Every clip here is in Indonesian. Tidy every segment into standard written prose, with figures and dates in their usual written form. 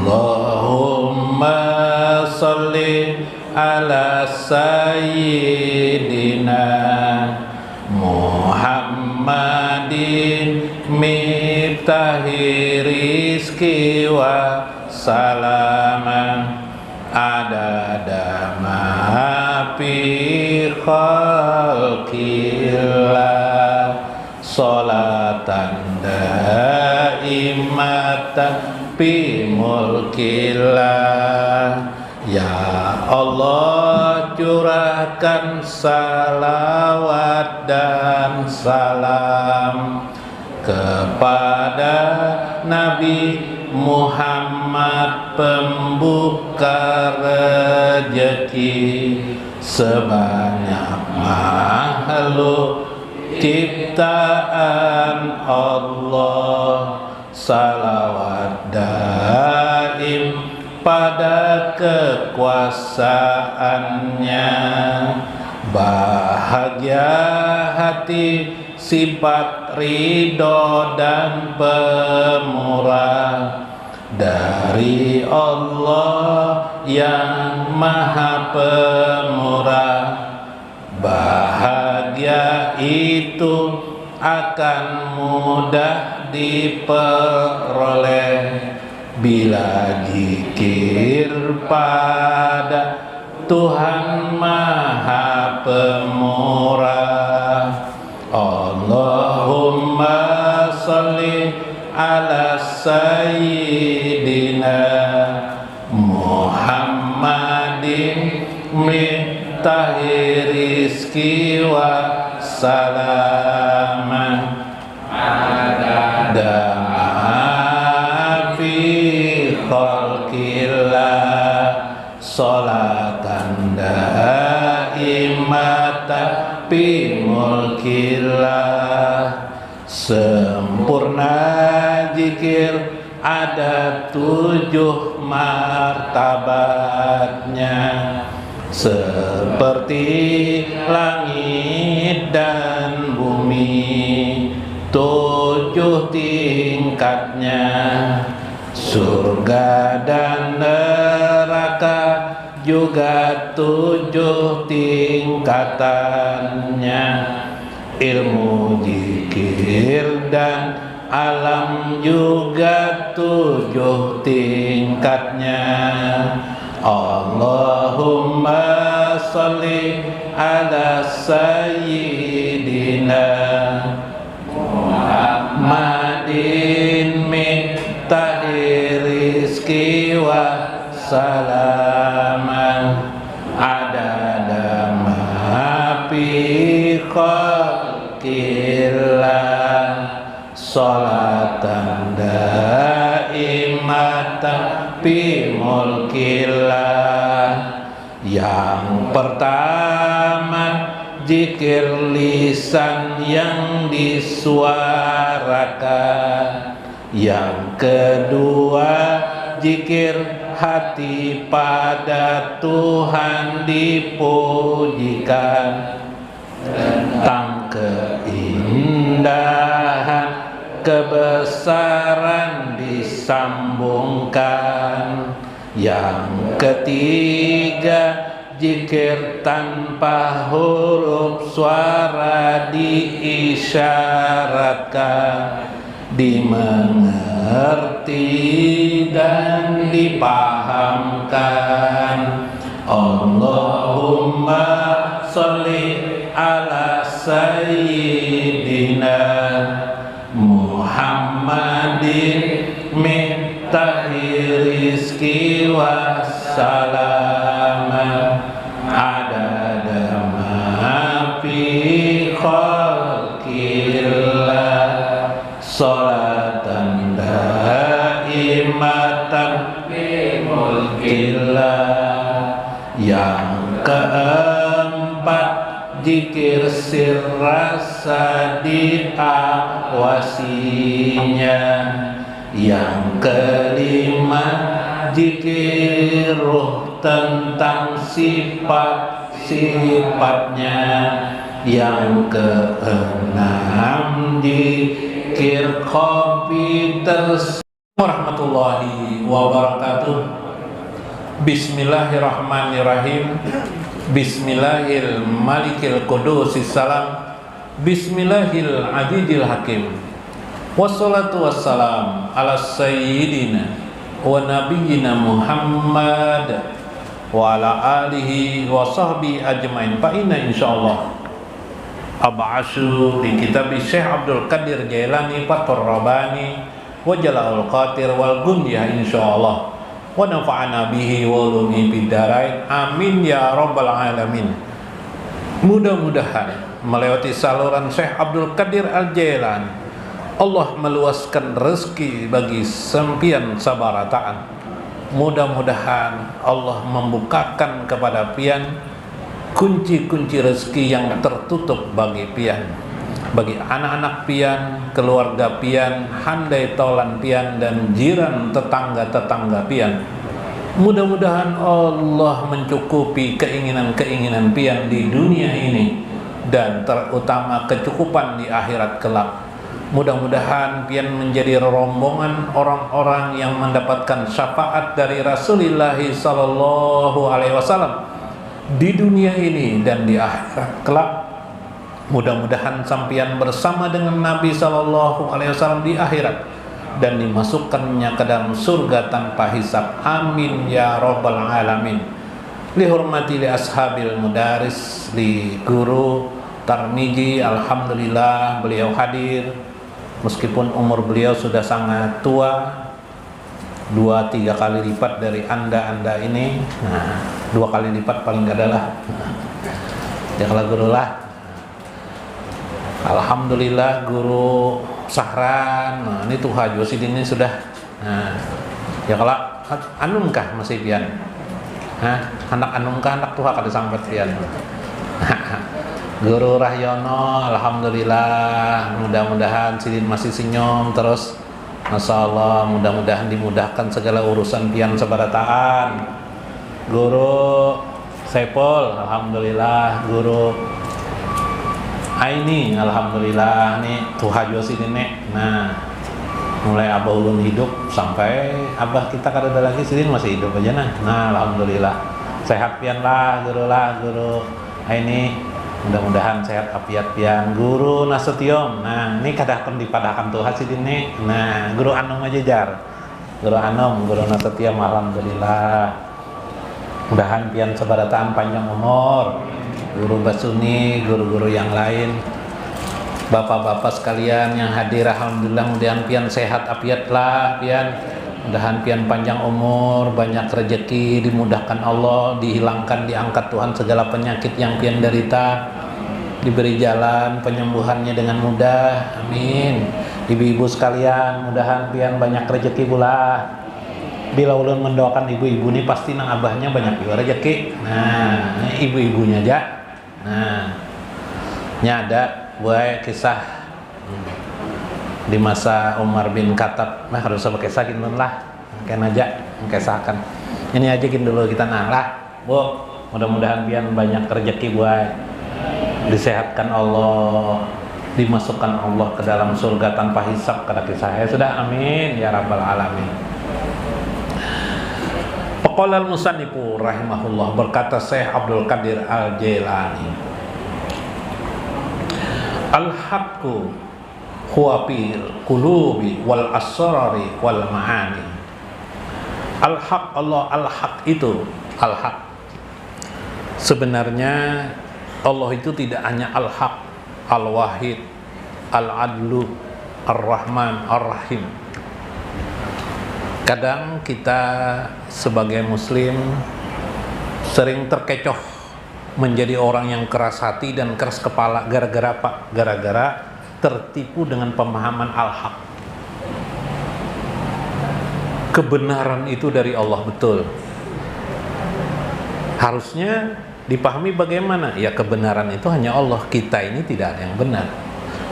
Allahumma salli ala sayyidina Muhammadin miftahi rizki wa salama adada ma fi khalqillah sholatan daimatan fi mulkillah. Ya Allah, curahkan salawat dan salam kepada Nabi Muhammad, pembuka rezeki sebanyak makhluk ciptaan Allah. Salawat daim pada kekuasaannya, bahagia hati, sifat ridho dan pemurah dari Allah yang maha pemurah. Bahagia itu akan mudah diperoleh bila zikir pada Tuhan maha pemurah. Allahumma salli ala sayyidina Muhammadin miftahi rizki wa salama adada ma fi khalqillah sholatan daimatan fi mulkillah. Sempurna zikir ada 7 martabatnya, seperti langit dan bumi 7 tingkatnya, surga dan neraka juga 7 tingkatannya, ilmu zikir dan alam juga 7 tingkatnya. Allahumma salli ala sayyidina Muhammadin miftahi rizki wa salama adada ma fi khalqillah sholatan daimatan fi mulkillah. Yang pertama, zikir lisan yang disuarakan. Yang kedua, zikir hati pada Tuhan dipujikan tentang keindahan kebesaran disambungkan. Yang ketiga, zikir tanpa huruf suara diisyaratkan, dimengerti dan dipahamkan. Allahumma sholli ala sayyidina Muhammadin miftahi rizki wa salama adada ma fi khalqillah sholatan daimatan fi mulkillah. Yang keempat, zikir sir rasa diawasinya. Yang kelima, zikir ruh tentang sifat-sifatnya. Yang keenam, zikir kopi Warahmatullahi wabarakatuh. Bismillahirrahmanirrahim. Bismillahil malikil qudusis salam. Bismillahil adidil hakim. Wassalatu wassalam ala sayyidina wa nabiyyina Muhammad wa ala alihi wa sahbihi ajmain. Fa inna insyaallah ab'asu di kitab Syekh Abdul Qadir Jailani Fathur Rabbani wa Jala'ul Qatir wal Gunyah insyaallah wa nafa'ana bihi wa ulumi bidarain amin ya rabbal alamin. Mudah-mudahan melewati saluran Syekh Abdul Qadir Al-Jailani Allah meluaskan rezeki bagi sempian sabarataan. Mudah-mudahan Allah membukakan kepada pian kunci-kunci rezeki yang tertutup bagi pian, bagi anak-anak pian, keluarga pian, handai tolan pian, dan jiran tetangga-tetangga pian. Mudah-mudahan Allah mencukupi keinginan-keinginan pian di dunia ini dan terutama kecukupan di akhirat kelak. Mudah-mudahan pian menjadi rombongan orang-orang yang mendapatkan syafaat dari Rasulullah sallallahu alaihi wasallam di dunia ini dan di akhirat kelak. Mudah-mudahan sampian bersama dengan Nabi sallallahu alaihi wasallam di akhirat dan dimasukkannya ke dalam surga tanpa hisab. Amin ya rabbal alamin. Li hurmati li ashabil mudaris, li guru Tarmiji, alhamdulillah beliau hadir meskipun umur beliau sudah sangat tua, 2-3 kali lipat dari anda ini. Nah, 2 kali lipat paling gak adalah ya kalau guru lah. Alhamdulillah guru Sahran. Nah, ini tuh Haji Wasidin ini sudah. Nah, ya kalau anumkah masih pian? Anak anumkah anak tuh kada sambat pian. Guru Rahyono, alhamdulillah, mudah-mudahan Sidin masih senyum terus. Masya Allah, mudah-mudahan dimudahkan segala urusan pian sebarataan. Guru Saipul, alhamdulillah. Guru Aini, alhamdulillah. Nih tuh Haji Wasidin nih. Nah, mulai abah ulun hidup sampai abah kita kada ada lagi, Sidin masih hidup aja nah. Nah, alhamdulillah. Sehat pian lah, guru Aini. Mudah-mudahan sehat afiat pian. Guru Nasution, nah ini kadang dipadahkan tuh Sidin nih. Nah, guru Anum aja jar. Guru Anum, guru Nasution, alhamdulillah. Mudahan pian sebarataan panjang umur. Guru Basuni, guru-guru yang lain, bapak-bapak sekalian yang hadir, alhamdulillah mudahan pian sehat afiat lah pian. Mudahan pian panjang umur, banyak rezeki, dimudahkan Allah, dihilangkan, diangkat Tuhan segala penyakit yang pian derita, diberi jalan penyembuhannya dengan mudah, amin. Ibu-ibu sekalian, mudahan pian banyak rezeki pula. Bila ulun mendoakan ibu-ibu ini pasti nang abahnya banyak juga rezeki. Nah, ibu-ibunya aja. Nah, nyada buat kisah di masa Umar bin Khattab. Nah, harus sama kisah gini lah. Kan aja kisahkan. Ini aja gini dulu kita lah. Bu, mudah-mudahan pian banyak rezeki buat disehatkan Allah, dimasukkan Allah ke dalam surga tanpa hisab kata kisah saya sudah, amin ya rabbal alamin. Qala al-musannifu rahimahullah, berkata Syekh Abdul Qadir Al-Jailani, al-haqqu huwa fil qulubi wal asrari wal ma'ani. Al-haq, Allah al-haq itu al-haq. Sebenarnya Allah itu tidak hanya al-haq, al-wahid, al-adlu, ar-rahman, ar-rahim. Kadang kita sebagai muslim sering terkecoh menjadi orang yang keras hati dan keras kepala gara-gara apa? Gara-gara tertipu dengan pemahaman al-haq. Kebenaran itu dari Allah, betul. Harusnya dipahami bagaimana? Ya, kebenaran itu hanya Allah, kita ini tidak ada yang benar.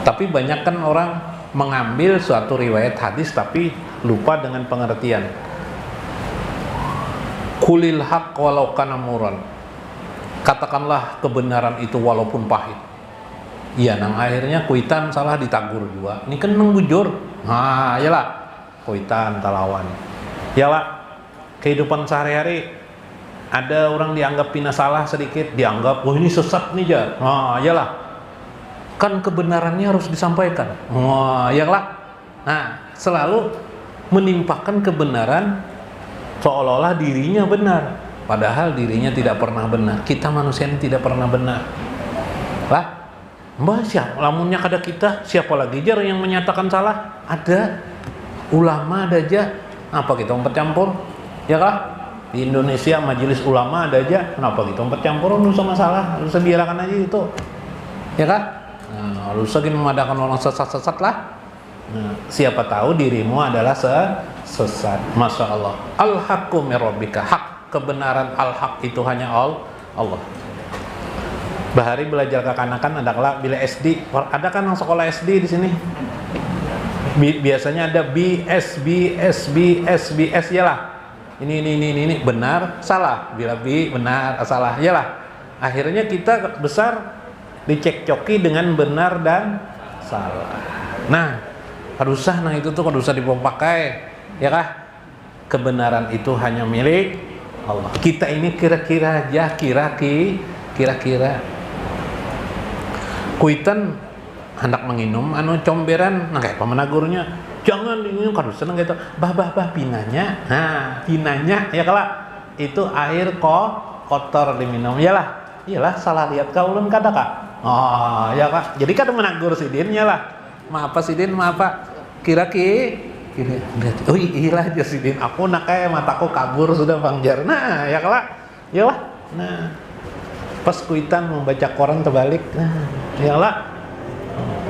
Tapi banyak kan orang mengambil suatu riwayat hadis tapi lupa dengan pengertian. Kulil haq walau kana muran. Katakanlah kebenaran itu walaupun pahit. Iya, nang akhirnya kuitan salah ditagur juga. Ini kan nang bujur. Nah, iyalah. kuitan, talawan. Yalah, kehidupan sehari-hari ada orang dianggap pina salah sedikit, dianggap, wah ini sesat nih Jar. Nah, yalah. Kan kebenarannya harus disampaikan. Wah, yalah. Nah, selalu menimpakan kebenaran seolah-olah dirinya benar, padahal dirinya tidak pernah benar. Kita manusia ini tidak pernah benar. Lah, mbak siapa? Lamunnya kada kita, siapa lagi Jar yang menyatakan salah? Ada ulama ada aja. Apa kita umpet campur? Ya kah? Di Indonesia majelis ulama ada aja. Kenapa kita umpet campur? Lu sama salah, lu biarkan aja itu. Ya kan? Nah, lu segini memadakan orang sesat-sesat lah. Nah, siapa tahu dirimu adalah sesat. Masya Allah. Al-haqqu min rabbika. Hak, kebenaran al-haq itu hanya Allah. Bahari belajar kekanakan adalah bila SD. Ada kan yang sekolah SD di sini? Biasanya ada BS ya lah. Ini benar, salah. Bila B benar, salah, ya lah. Akhirnya kita besar dicekcoki dengan benar dan salah. Nah, harusah itu tuh harusah dipakai, ya kah? Kebenaran itu hanya milik Allah. Kita ini kira-kira aja, kira-kira. Kuitan hendak menginum anu comberan, nah kayak pemenagurnya, jangan ini kan seneng gitu. Bah pinanya. Nah, pinanya ya kala itu air kotor diminum. Iyalah salah lihat kau ulun kada kak. Oh, ya kak. Jadi kada menagur sidin lah. Maaf sidin, maaf Pak. Kira-kira. Oh iya aja sidin. Aku nak kayak mataku kabur sudah Bang Jar. Nah, ya kala. Iyalah. Nah, pas kuitan membaca koran terbalik. Nah, iyalah.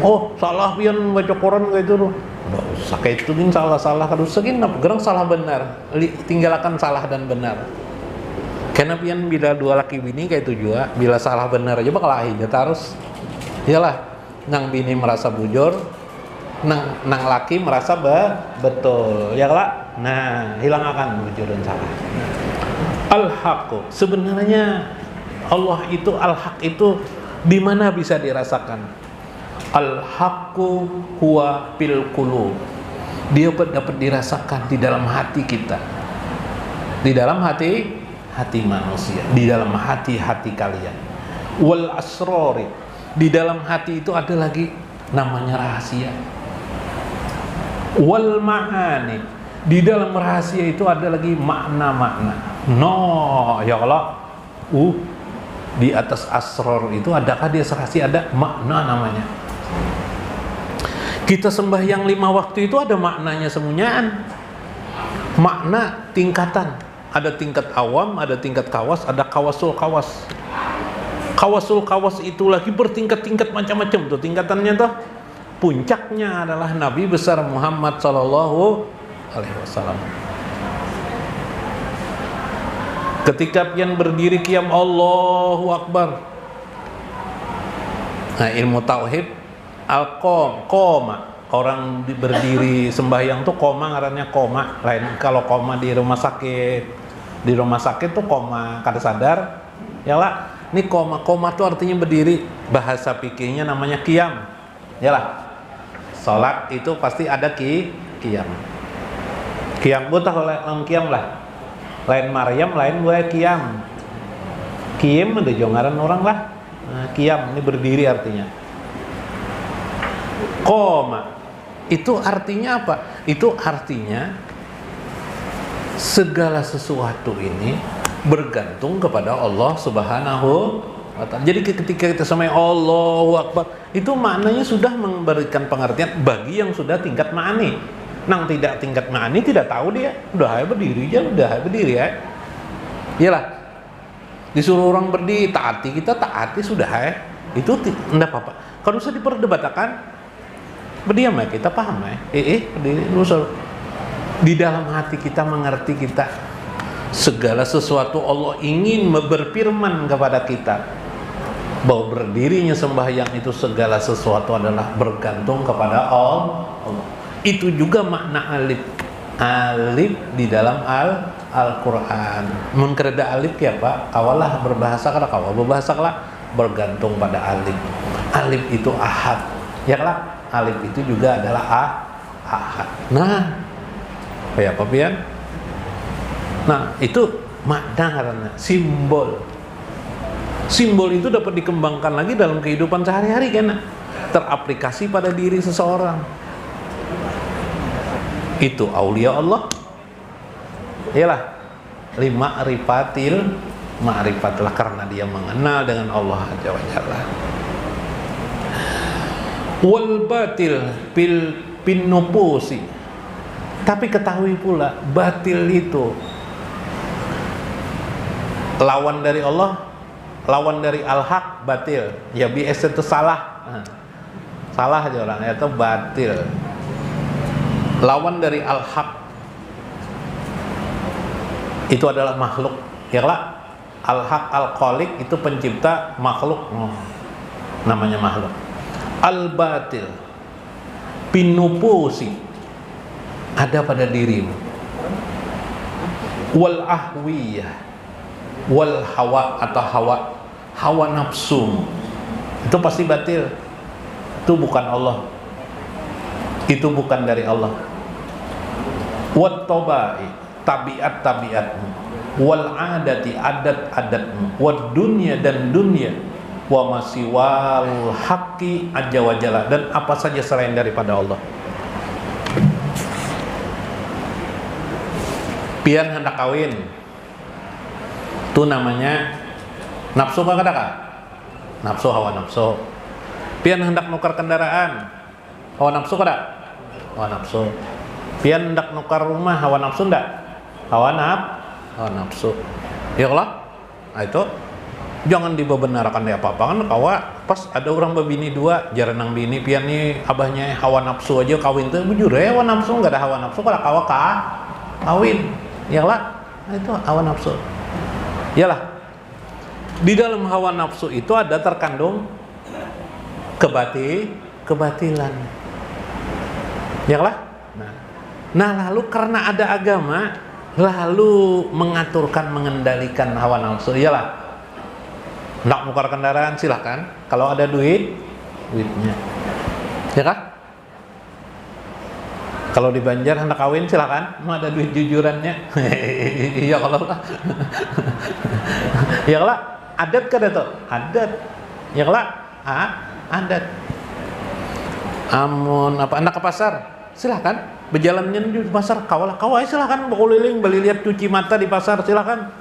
Oh, salah pian baca koran kayak itu. Enggak usah kayak itu gin salah-salah kadus segin gerang salah benar. Tinggalkan salah dan benar. Karena pian bila dua laki bini kayak itu juga, bila salah benar aja bakal aja terus. Iyalah, nang bini merasa bujur, nang laki merasa betul. Ya lah. Nah, hilang akan bujur dan salah. Al-haqqu. Sebenarnya Allah itu al-haq itu di mana bisa dirasakan? Al-haqqu huwa fil qulub. Dia dapat dirasakan di dalam hati kita. Di dalam hati manusia, di dalam hati kalian. Wal asrori. Di dalam hati itu ada lagi namanya rahasia. Wal ma'ani. Di dalam rahasia itu ada lagi makna-makna. No, ya Allah. Di atas asror itu adakah dia rahasia, ada makna namanya. Kita sembahyang 5 waktu itu ada maknanya semuanyaan. Makna tingkatan. Ada tingkat awam, ada tingkat kawas, ada kawasul kawas. Kawasul kawas itu lagi bertingkat-tingkat macam-macam tuh tingkatannya tuh. Puncaknya adalah Nabi besar Muhammad sallallahu alaihi wasallam. Ketika pian berdiri qiyam Allahu Akbar. Nah, ilmu tauhid koma. Orang berdiri sembahyang tuh koma, ngarannya koma. Lain kalau koma di rumah sakit. Di rumah sakit tuh koma kada sadar. Yalah, ini koma tuh artinya berdiri. Bahasa fikihnya namanya qiyam. Yalah. Salat itu pasti ada qiyam. Qiyam buta kalau qiyam lah. Lain Maryam, lain gue qiyam. Qiyam ada jongaran orang lah. Nah, qiyam ini berdiri artinya. Koma itu artinya apa? Itu artinya segala sesuatu ini bergantung kepada Allah Subhanahu wa ta'ala. Jadi ketika kita sampai Allahu Akbar, itu maknanya sudah memberikan pengertian bagi yang sudah tingkat ma'ani. Nang tidak tingkat ma'ani tidak tahu dia, udah berdiri ya. Iyalah. Disuruh orang berdiri, taati kita taati sudah ya. Itu enggak apa-apa. Kalau usah diperdebatkan, berdiam ya, kita paham ya. Berdiri dulu. Di dalam hati kita mengerti kita segala sesuatu Allah ingin berfirman kepada kita bahwa berdirinya sembahyang itu segala sesuatu adalah bergantung kepada Allah. Itu juga makna alif. Alif di dalam Al-Quran. Mengkereda alif ya Pak. Kawalah berbahasa kada kawal berbahasa lah bergantung pada alif. Alif itu ahad. Ya lah. Alif itu juga adalah ahad. Nah, Kayak kopian. Nah, itu makna karena simbol. Simbol itu dapat dikembangkan lagi dalam kehidupan sehari-hari kan, teraplikasi pada diri seseorang. Itu aulia Allah. Iyalah, ma'rifatlah karena dia mengenal dengan Allah Azza wa Jalla. Wal batil bin nufusi. Tapi ketahui pula batil itu lawan dari Allah, lawan dari al-haq, batil. Ya biasa itu salah. Salah aja orang, itu batil. Lawan dari al-haq itu adalah makhluk. Ya lah, al-haq al-khaliq itu pencipta makhluk. Namanya makhluk. Al-batil bin nufusi ada pada dirimu. Wal ahwiyah wal hawa atau hawa nafsu itu pasti batil. Itu bukan Allah, itu bukan dari Allah. Wat tabai, tabiatmu, wal adati, adatmu, wad dunya dan dunia, wa masiwal haqqi azza wa jalla, dan apa saja selain daripada Allah. Pian hendak kawin, itu namanya nafsu kah? Nafsu, hawa nafsu. Pian hendak nukar kendaraan, hawa nafsu kah? Hawa nafsu. Pian hendak nukar rumah, hawa nafsu enggak? Hawa nafsu. Ya Allah, nah itu jangan dibebenarkan dia apa-apa kan. Kawa pas ada orang babini dua jaranang bini, pian nih abahnya hawa nafsu aja kawin tuh bujur ya hawa nafsu, enggak ada hawa nafsu kalau kawa kawin. Ya lah, itu hawa nafsu. Yalah, di dalam hawa nafsu itu ada terkandung kebatilan. Ya lah. Nah lalu karena ada agama, lalu mengaturkan, mengendalikan hawa nafsu. Iyalah, hendak nukar kendaraan silahkan. Kalau ada duitnya, ya kan? Kalau di Banjar hendak kawin silahkan, mau ada duit jujurannya. Ya kalau lah. Ya lah, adat kada tuh? Adat. Ya lah, adat. Amun apa hendak ke pasar, silahkan. Berjalannya di pasar, kawai silahkan. Berkeliling, beli lihat cuci mata di pasar silahkan.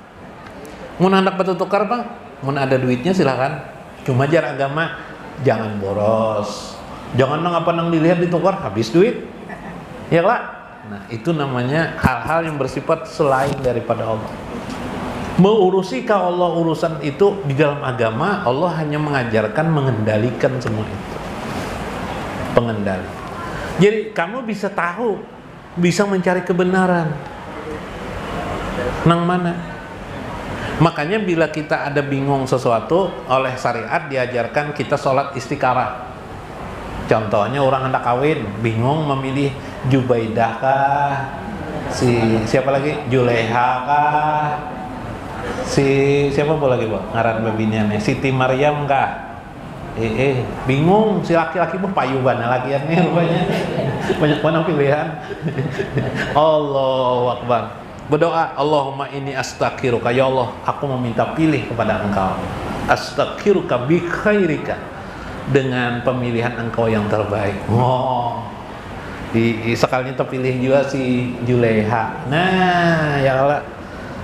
Mun hendak bertukar bang, mun ada duitnya silahkan. Cuma jar agama, jangan boros. Jangan nang dilihat ditukar habis duit. Ya lah. Nah, itu namanya hal-hal yang bersifat selain daripada Allah. Mengurusi ka Allah urusan itu di dalam agama, Allah hanya mengajarkan mengendalikan semua itu. Pengendali. Jadi kamu bisa tahu, bisa mencari kebenaran. Nang mana? Makanya bila kita ada bingung sesuatu, oleh syariat diajarkan kita sholat istikharah. Contohnya orang hendak kawin, bingung memilih Jubaidah kah? Siapa lagi? Juleha kah? Siapa lagi, Bu? Ngaran babiniannya Siti Maryam kah? Bingung si laki-laki bu payuban lakiannya rupanya. Banyak mana pilihan. Allahu Akbar. Berdoa, Allahumma inni astaghfiruka, ya Allah, aku meminta pilih kepada Engkau. Astaghfiruka bi khairika, dengan pemilihan Engkau yang terbaik. Sekalinya terpilih juga si Juleha. Nah, ya Allah.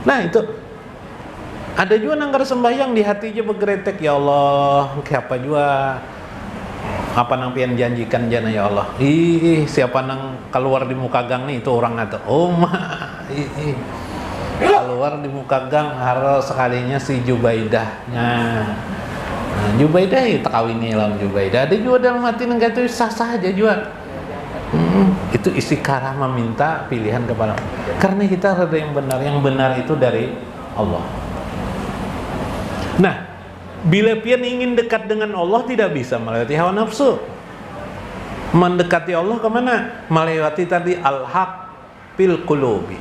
Nah, itu ada juga nanggar sembahyang di hati aja bergeretek, ya Allah, siapa juga apa nang pian janjikan jana ya Allah. Siapa nang keluar di muka gang nih itu orang atau keluar di muka gang harus sekalinya si Jubaidah. Nah, Jubaidah itu kawinnya lawan Jubaidah. Ada juga dalam hati nang itu sah-sah aja juga. Itu istikharah, meminta pilihan kepada Allah. Karena kita ada yang benar itu dari Allah. Nah, bila pian ingin dekat dengan Allah tidak bisa melewati hawa nafsu. Mendekati Allah kemana? Melewati tadi al-haq fil qulubi,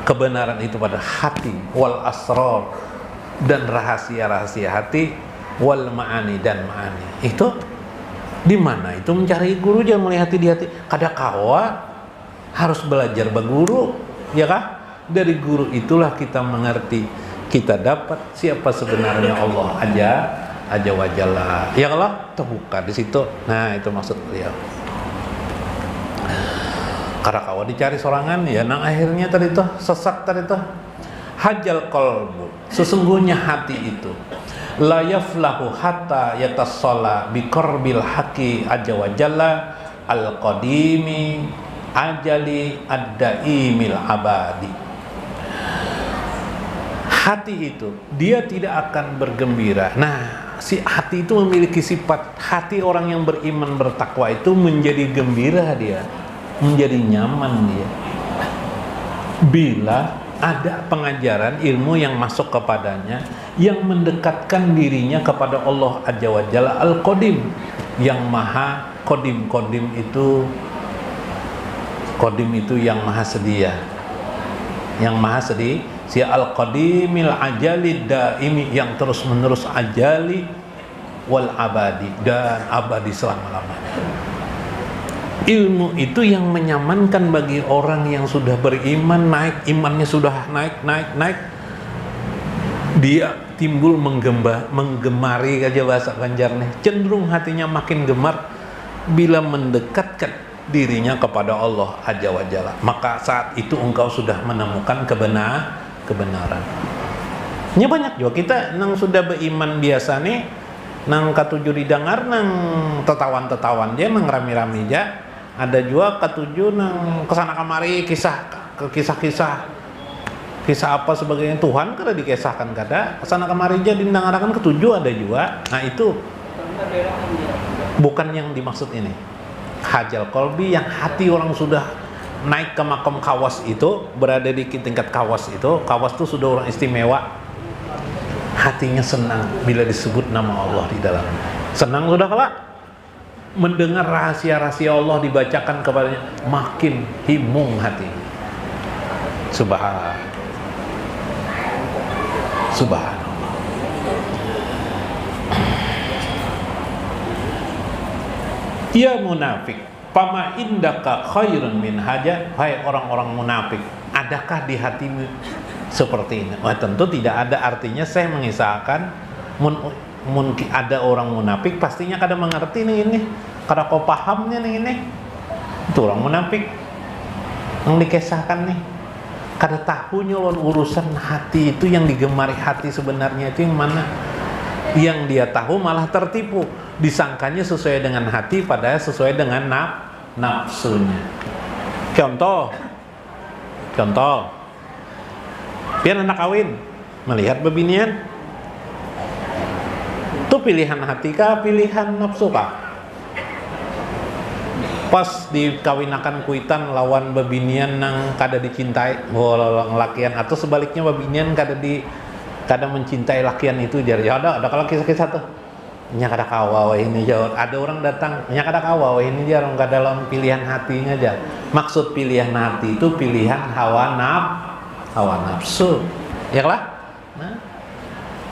kebenaran itu pada hati, wal asrar, dan rahasia-rahasia hati, wal ma'ani, dan ma'ani. Itu di mana? Itu mencari guru, jangan melihat di hati. Kada kawa harus belajar berguru, ya kah? Dari guru itulah kita mengerti, kita dapat siapa sebenarnya Allah aja wajalla. Ya Allah terbuka di situ. Nah, itu maksud beliau. Karena kawa dicari sorangan, ya nang akhirnya tadi tuh sesat tadi tuh. Hajal qalbu, sesungguhnya hati itu la yaflahu hatta yatassala bi qarbil haqi aja wajalla al qadimi ajali ad-daimil abadi. Hati itu dia tidak akan bergembira. Nah, si hati itu memiliki sifat, hati orang yang beriman bertakwa itu menjadi gembira dia, menjadi nyaman dia bila ada pengajaran ilmu yang masuk kepadanya yang mendekatkan dirinya kepada Allah Azza wa Jalla Al-Qadim, yang maha qadim. Qadim itu yang maha sedia, yang maha sedia. Si Al-Qadimil ajali daimi, yang terus menerus ajali wal abadi, dan abadi selama-lamanya. Ilmu itu yang menyamankan bagi orang yang sudah beriman, naik imannya, sudah naik, dia timbul menggemari aja bahasa Banjarnya, cenderung hatinya makin gemar bila mendekatkan dirinya kepada Allah Azza wa Jalla. Maka saat itu engkau sudah menemukan kebenaran. Nya banyak juga kita nang sudah beriman biasa nih, nang katujuh didengar nang tetawan dia nang rami-rami aja. Ada juga ketujuh nang kesana kemari kisah apa sebagainya Tuhan kada dikisahkan kada, kesana kemari aja didengarakan ketujuh ada juga. Nah, itu bukan yang dimaksud ini. Hajal qalbi, yang hati orang sudah naik ke makam kawas itu, berada di tingkat kawas itu. Kawas itu sudah orang istimewa, hatinya senang bila disebut nama Allah di dalam. Senang sudah kelak mendengar rahasia-rahasia Allah dibacakan kepadanya, makin himung hati. Subhanallah. Ya munafik, fama indaka khairun min haja. Hai orang-orang munafik, adakah di hatimu seperti ini? Wah, tentu tidak ada. Artinya saya mengisahkan mungkin ada orang munafik pastinya kada mengerti nih ini, kada kau pahamnya nih ini. Itu orang munafik yang dikisahkan nih, kada tahunya lawan urusan hati itu, yang digemari hati sebenarnya itu yang mana. Yang dia tahu malah tertipu, disangkanya sesuai dengan hati padahal sesuai dengan nafsunya. Contoh biar anak kawin melihat bebinian itu pilihan hati kah, pilihan nafsu kah? Pas dikawinakan kuitan lawan bebinian nang kada dicintai lakian, atau sebaliknya bebinian kada mencintai lakian itu, jadi ada kalau kisah-kisah tuh nya kada kawa ini jawab, ada orang datang nya kada kawa ini dia orang kada dalam pilihan hatinya aja. Maksud pilihan hati itu pilihan hawa nafsu, ya lah. Nah,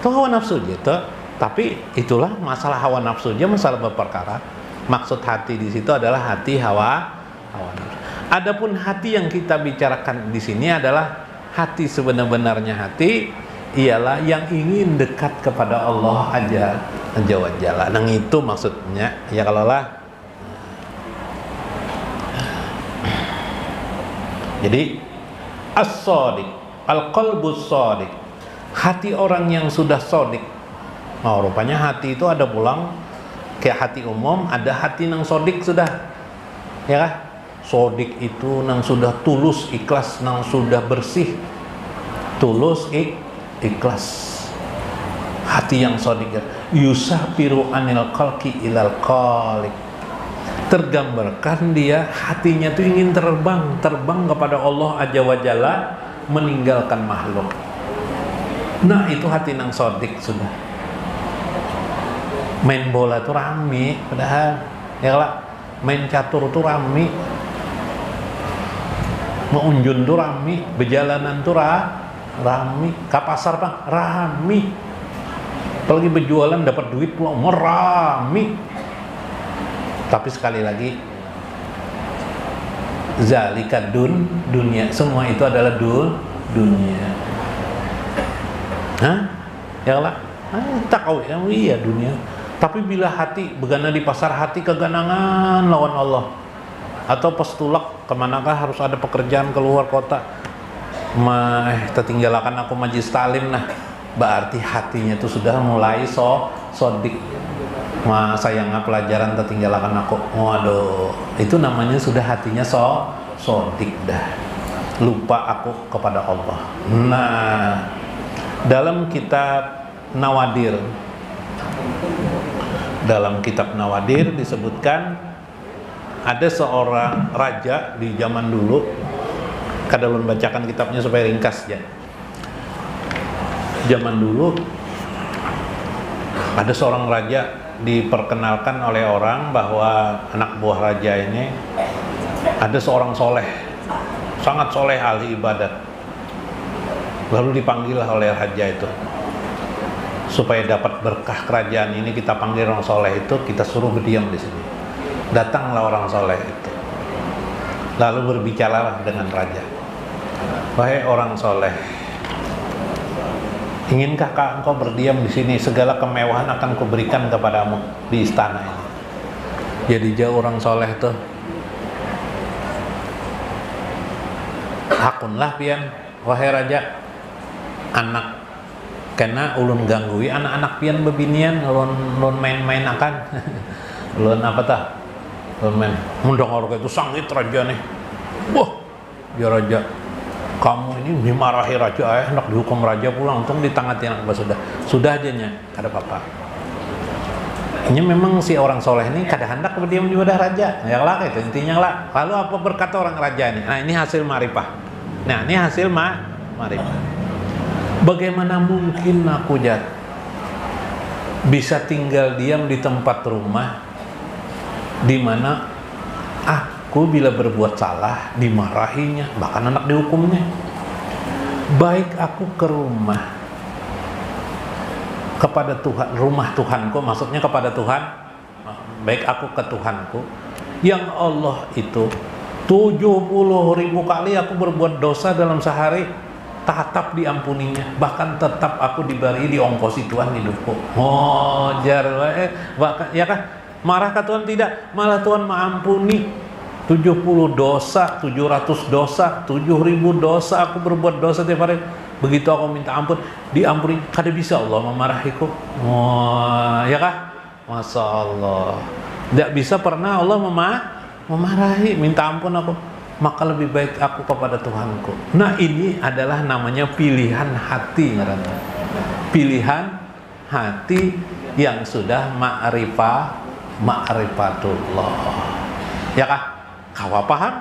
itu hawa nafsu gitu. Tapi itulah masalah hawa nafsu aja, masalah berperkara. Maksud hati di situ adalah hati hawa nafsu. Adapun hati yang kita bicarakan di sini adalah hati sebenar-benarnya hati, ialah yang ingin dekat kepada Allah Azza wa Jalla. Nang itu maksudnya, ya kalau lah. Jadi as-shadiq, al-qalbus shadiq, hati orang yang sudah shadiq. Oh, rupanya hati itu ada pulang kayak hati umum, ada hati nang shadiq sudah. Ya kah? Shadiq itu nang sudah tulus, ikhlas, nang sudah bersih. Tulus, ikhlas. Hati yang shadiq yusafiru anil khalqi ilal khaliq, tergambarkan dia hatinya tuh ingin terbang kepada Allah Azza wa Jalla, meninggalkan makhluk. Nah, itu hati nang shadiq sudah. Main bola tuh rame, padahal ya lah, main catur tuh rame, meunjun tuh rame, berjalanan tuh rame, ke pasar bang rame, apalagi berjualan dapat duit pulang rame. Tapi sekali lagi Zalika dunia, semua itu adalah dunia. Hah? Ya Allah, tak kau yang iya dunia. Tapi bila hati begana di pasar hati keganangan lawan Allah, atau pas tulak kemanakah harus ada pekerjaan keluar kota, tertinggalakan aku majlis talim, nah berarti hatinya itu sudah mulai sodik. Sayang pelajaran tertinggalakan aku, waduh, itu namanya sudah hatinya sodik dah, lupa aku kepada Allah. Nah, dalam kitab Nawadir disebutkan ada seorang raja di zaman dulu. Kada ulun bacakan kitabnya supaya ringkas ya. Zaman dulu ada seorang raja, diperkenalkan oleh orang bahwa anak buah raja ini ada seorang soleh, sangat soleh, ahli ibadat. Lalu dipanggillah oleh raja itu, supaya dapat berkah kerajaan ini kita panggil orang soleh itu, kita suruh berdiam di sini. Datanglah orang soleh itu, lalu berbicaralah dengan raja. Wahai orang soleh, inginkah engkau berdiam di sini? Segala kemewahan akan kuberikan kepadamu di istana ini. Jadi jauh orang soleh tuh, hakunlah pian, wahai raja, anak kena ulun ganggui anak-anak pian bebinian, ulun main-main akan ulun apa tah, ulun main mundang orang itu sangit raja nih. Wah, ya raja, kamu ini dimarahi raja, hendak dihukum raja pula, untung ditangati anak sudah aja nya, kada apa-apa. Ini memang si orang soleh ini kada hendak berdiam di wadah raja, ya lah itu intinya lah. Lalu apa berkata orang raja ini? Nah, ini hasil marifah. Nah, ini hasil marifah. Bagaimana mungkin aku bisa tinggal diam di tempat rumah di mana aku bila berbuat salah dimarahinya, bahkan anak dihukumnya. Baik aku ke rumah kepada Tuhan, rumah Tuhanku, maksudnya kepada Tuhan, baik aku ke Tuhanku yang Allah itu 70.000 kali aku berbuat dosa dalam sehari, tetap diampuninya, bahkan tetap aku diberi diongkosi Tuhan hidupku. Oh, bahkan ya kan, marah ke Tuhan tidak, malah Tuhan mengampuni 70 dosa, 700 dosa, 7.000 dosa aku berbuat dosa tiap hari. Begitu aku minta ampun, diampuni. Kada bisa Allah memarahiku. Oh, ya kah? Masya Allah. Tidak bisa pernah Allah memarahi, minta ampun aku. Maka lebih baik aku kepada Tuhanku. Nah, ini adalah namanya pilihan hati, ngerti? Pilihan hati yang sudah ma'rifatullah. Ya kah? Kau paham?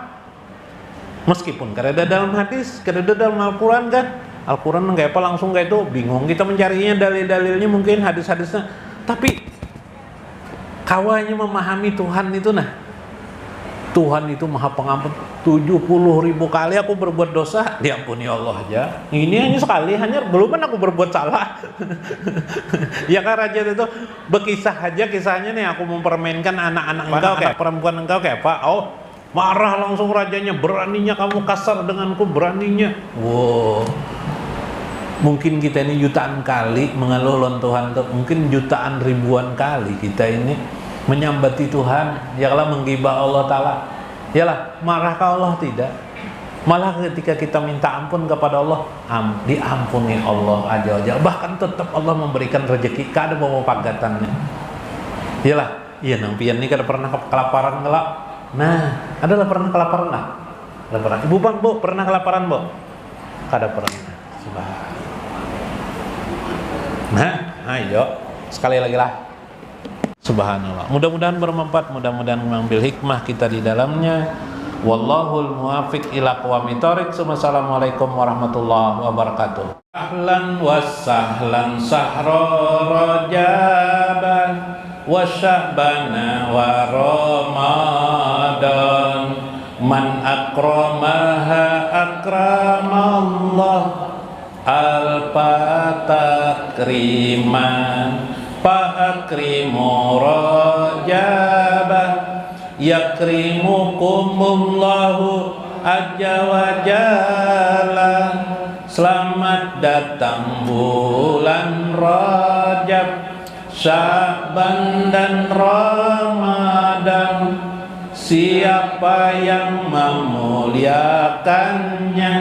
Meskipun kada ada dalam hadis, kada ada dalam Al-Quran kan? Al-Quran enggak apa langsung kayak itu, bingung kita mencarinya, dalil-dalilnya mungkin hadis-hadisnya. Tapi kawanya memahami Tuhan itu, nah, Tuhan itu maha pengampun. 70.000 kali aku berbuat dosa, diampuni Allah aja. Ini hanya sekali, hanya belum aku berbuat salah. Ya kan raja itu berkisah aja, kisahnya nih, aku mempermainkan anak-anak engkau kayak perempuan engkau kayak apa? Oh, marah langsung rajanya, beraninya kamu kasar denganku, beraninya. Wow. Mungkin kita ini jutaan kali mengeluh lawan Tuhan, mungkin jutaan ribuan kali kita ini menyambati Tuhan, yalah menggibah Allah Ta'ala, yalah marah ke Allah tidak. Malah ketika kita minta ampun kepada Allah, diampuni Allah aja, bahkan tetap Allah memberikan rezeki, kada bawa pagatannya. Yalah, iya nang pian ini kada pernah kelaparan ngelak. Nah, adalah pernah kelaparan lah. Kada pernah. Ibu bang, bu, pernah kelaparan bu? Kada pernah. Nah, ayo sekali lagi lah. Subhanallah. Mudah-mudahan bermanfaat, mudah-mudahan mengambil hikmah kita di dalamnya. Wallahul muwaffiq ila aqwamit thoriq. Wassalamualaikum warahmatullahi wabarakatuh. Ahlan wa sahlan sahra rajaban wa sya'bana wa ramadan. Man akramaha akramallah al-fatakriman fa akrimu rajabah yakrimukumullahu azza wa jalla. Selamat datang bulan Rajab, Sya'ban dan Ramadan. Siapa yang memuliakannya,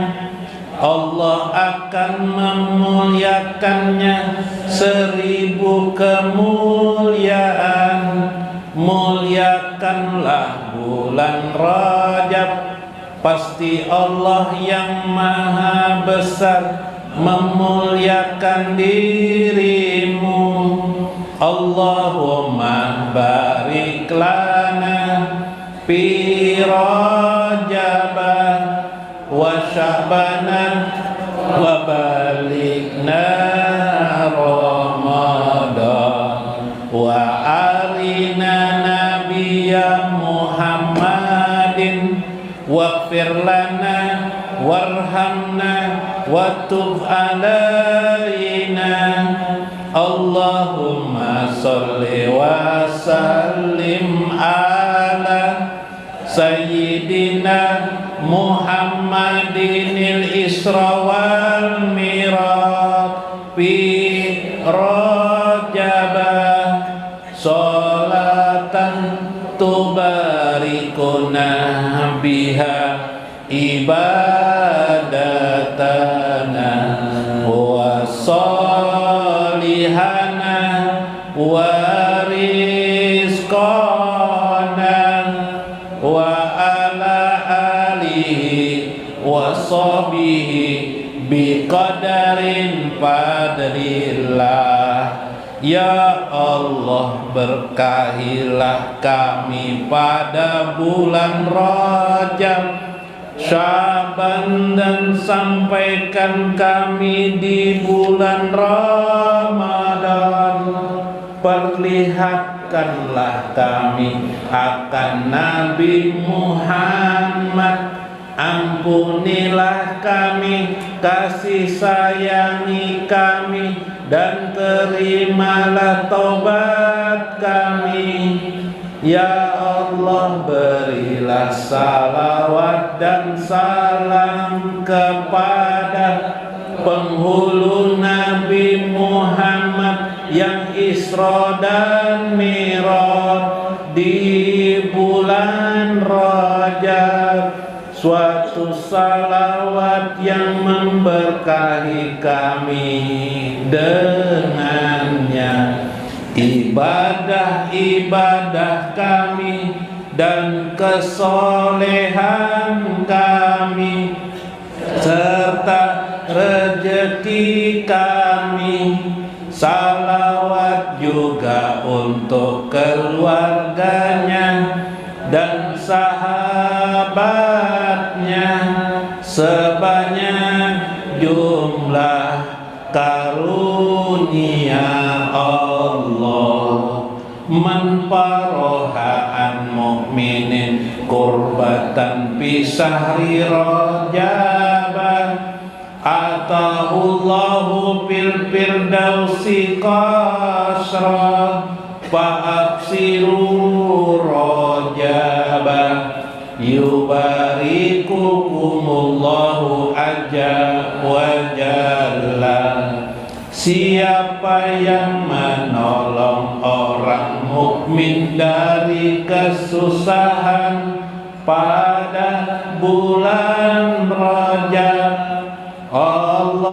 Allah akan memuliakannya 1000 kemuliaan. Muliakanlah bulan Rajab, pasti Allah yang maha besar memuliakan dirimu. Allahumma barik lana fi Rajaba wa Sya'bana wa balighna Ramadan wa arina nabiyya Muhammadin waghfir lana warhamna wa tub alaina. Allahumma sholli wa sallim ala Sayyidina Muhammadinil Isra wal Mi'raj fi Rajabah sholatan tubarikuna biha ibadatana wa solihana wa rizqana wa ala alihi wa sahbihi biqadarin fadlillah. Ya Allah, berkahilah kami pada bulan Rajab, Sya'ban, dan sampaikan kami di bulan Ramadan. Perlihatkanlah kami akan Nabi Muhammad. Ampunilah kami, kasih sayangi kami, dan terimalah taubat kami. Ya Allah, berilah salawat dan salam kepada penghulu Nabi Muhammad yang Isra dan Mi'raj di bulan Rajab. Suatu salawat yang memberkahi kami dengannya, ibadah-ibadah kami dan kesolehan kami, serta rezeki kami. Salawat juga untuk keluarganya dan sahabatnya sebanyak jumlah karunia Allah. Man parohaan mukminin kurbatan fi syahri Rajab atahullahu fil firdausi qasra fa'absiru Rajaba yubarikukumullahu azza wa jalla. Siapa yang menolong orang mukmin dari kesusahan pada bulan Rajab,